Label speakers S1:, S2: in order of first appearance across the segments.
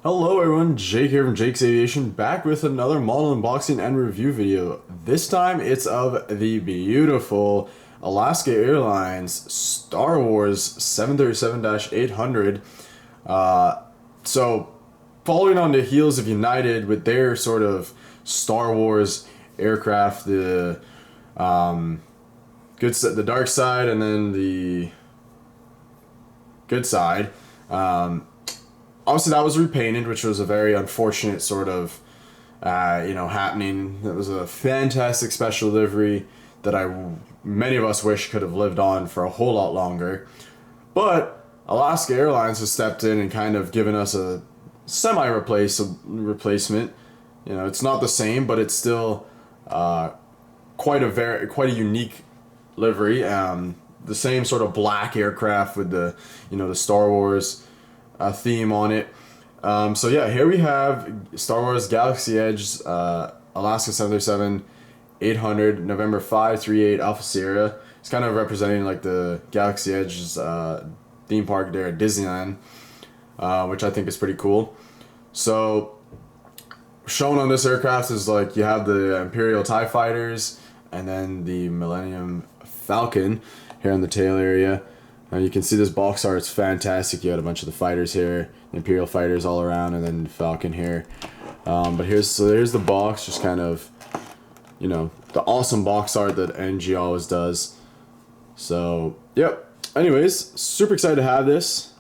S1: Hello everyone, Jake here from Jake's Aviation, back with another model unboxing and review video. This time it's of the beautiful Alaska Airlines Star Wars 737-800. So, following on the heels of United with their sort of Star Wars aircraft, the the dark side and then the good side. Obviously, that was repainted, which was a very unfortunate sort of, happening. It was a fantastic special livery that many of us wish could have lived on for a whole lot longer. But Alaska Airlines has stepped in and kind of given us a replacement. You know, it's not the same, but it's still quite a unique livery. The same sort of black aircraft with the Star Wars theme on it. So yeah, here we have Star Wars Galaxy Edge Alaska 737-800 November 538 Alpha Sierra. It's kind of representing like the Galaxy Edge's theme park there at Disneyland, which I think is pretty cool. So shown on this aircraft is like you have the Imperial TIE Fighters and then the Millennium Falcon here in the tail area. You can see this box art, it's fantastic. You got a bunch of the fighters here, Imperial fighters all around, and then Falcon here. But here's the box, just kind of, the awesome box art that NG always does. So, yep. Anyways, super excited to have this.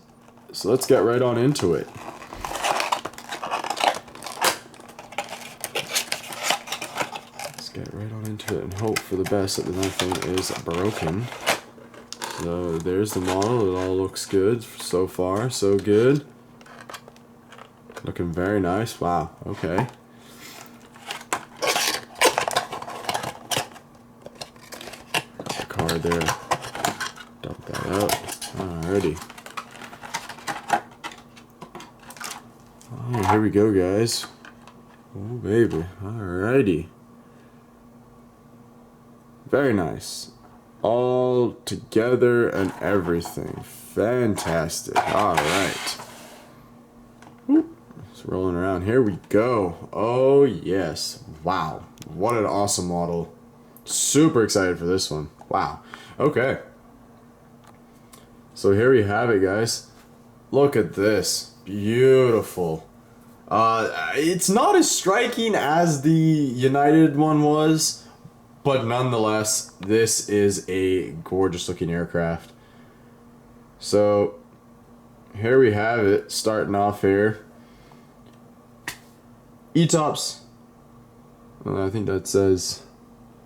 S1: So let's get right on into it. Let's get right on into it and hope for the best that nothing is broken. So there's the model. It all looks good so far. So good. Looking very nice. Wow. Okay. Got the card there. Dump that out. Alrighty. Oh, here we go, guys. Oh, baby. Alrighty. Very nice. All together and everything. Fantastic. Alright. It's rolling around. Here we go. Oh, yes. Wow. What an awesome model. Super excited for this one. Wow. Okay. So here we have it, guys. Look at this. Beautiful. It's not as striking as the United one was, but nonetheless, this is a gorgeous looking aircraft. So here we have it, starting off here. ETOPS. I think that says,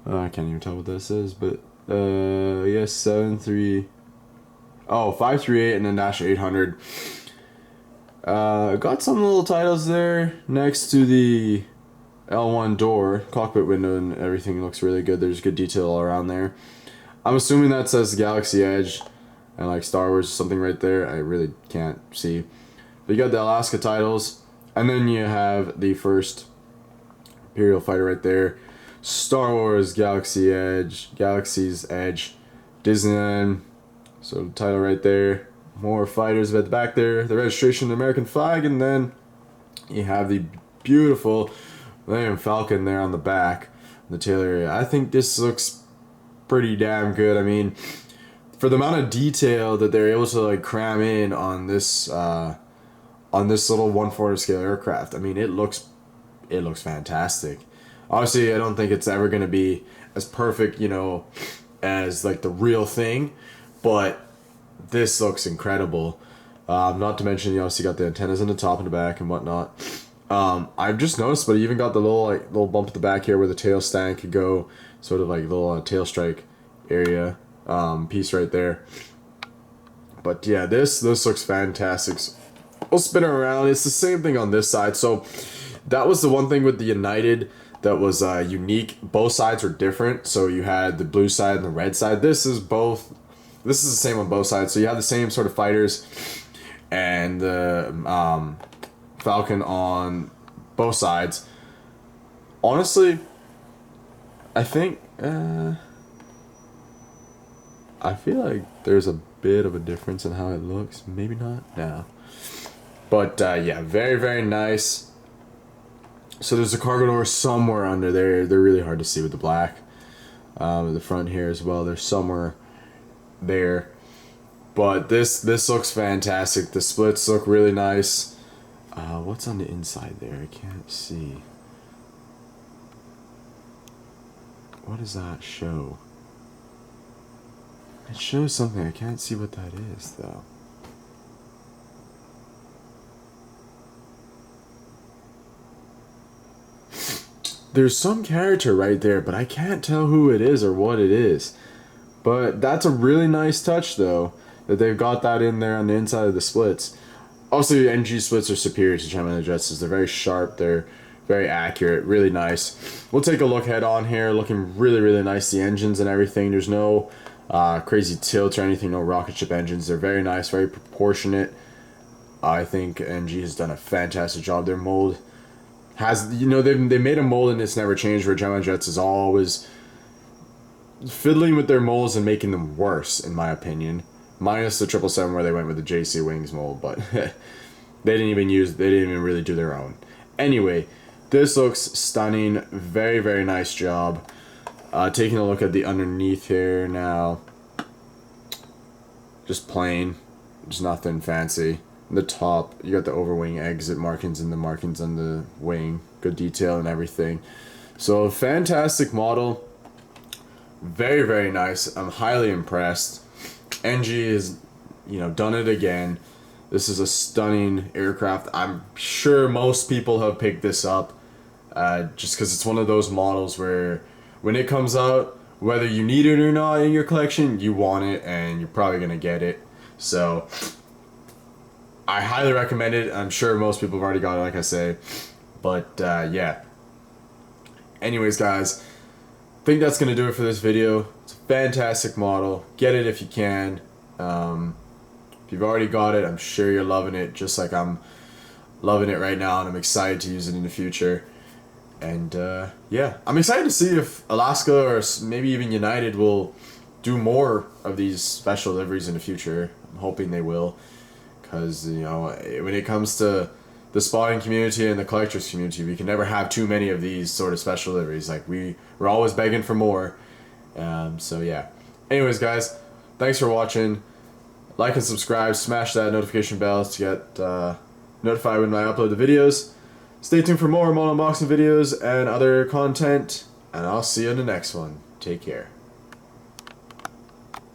S1: I can't even tell what that says, but yes, 538 and then dash 800. Got some little titles there next to the L1 door, cockpit window, and everything looks really good. There's good detail all around there. I'm assuming that says Galaxy Edge and like Star Wars or something right there. I really can't see. But you got the Alaska titles, and then you have the first Imperial fighter right there. Star Wars Galaxy's Edge, Disneyland. So the title right there. More fighters at the back there. The registration, the American flag, and then you have the beautiful Millennium Falcon there on the back, the tail area. I think this looks pretty damn good. I mean, for the amount of detail that they're able to like cram in on this little 1/4 scale aircraft, I mean, it looks fantastic. Obviously, I don't think it's ever gonna be as perfect, as like the real thing, but this looks incredible. Not to mention, you obviously got the antennas in the top and the back and whatnot. I've just noticed, but you even got the little bump at the back here where the tail stand could go, sort of like little tail strike area piece right there. But yeah, this looks fantastic. We'll spin it around. It's the same thing on this side. So that was the one thing with the United that was unique. Both sides were different. So you had the blue side and the red side. This is the same on both sides. So you have the same sort of fighters and the Falcon on both sides. Honestly, I think I feel like there's a bit of a difference in how it looks. Maybe not. No. But yeah, very, very nice. So there's a cargo door somewhere under there. They're really hard to see with the black. The front here as well. They're somewhere there. But this looks fantastic. The splits look really nice. What's on the inside there? I can't see. What does that show? It shows something. I can't see what that is, though. There's some character right there, but I can't tell who it is or what it is. But that's a really nice touch, though, that they've got that in there on the inside of the splits. Also, the NG splits are superior to Gemini Jets. They're very sharp. They're very accurate. Really nice. We'll take a look head on here. Looking really, really nice. The engines and everything. There's no crazy tilt or anything. No rocket ship engines. They're very nice. Very proportionate. I think NG has done a fantastic job. Their mold has, you know, they made a mold and it's never changed, where Gemini Jets is always fiddling with their molds and making them worse, in my opinion. Minus the 777 where they went with the JC Wings mold, but they didn't even really do their own. Anyway, this looks stunning. Very, very nice job. Taking a look at the underneath here now. Just plain. Just nothing fancy. The top, you got the overwing exit markings and the markings on the wing. Good detail and everything. So, fantastic model. Very, very nice. I'm highly impressed. NG has, you know, done it again. This is a stunning aircraft. I'm sure most people have picked this up just because it's one of those models where when it comes out, whether you need it or not in your collection, you want it and you're probably going to get it. So I highly recommend it. I'm sure most people have already got it, like I say. But yeah. Anyways, guys, I think that's going to do it for this video. It's a fantastic model. Get it if you can. If you've already got it, I'm sure you're loving it, just like I'm loving it right now, and I'm excited to use it in the future. And yeah, I'm excited to see if Alaska or maybe even United will do more of these special deliveries in the future. I'm hoping they will, because, you know, when it comes to the spotting community and the collectors community, we can never have too many of these sort of special deliveries. Like, we're always begging for more. So yeah. Anyways, guys, thanks for watching. Like and subscribe. Smash that notification bell to get notified when I upload the videos. Stay tuned for more model unboxing videos and other content. And I'll see you in the next one. Take care.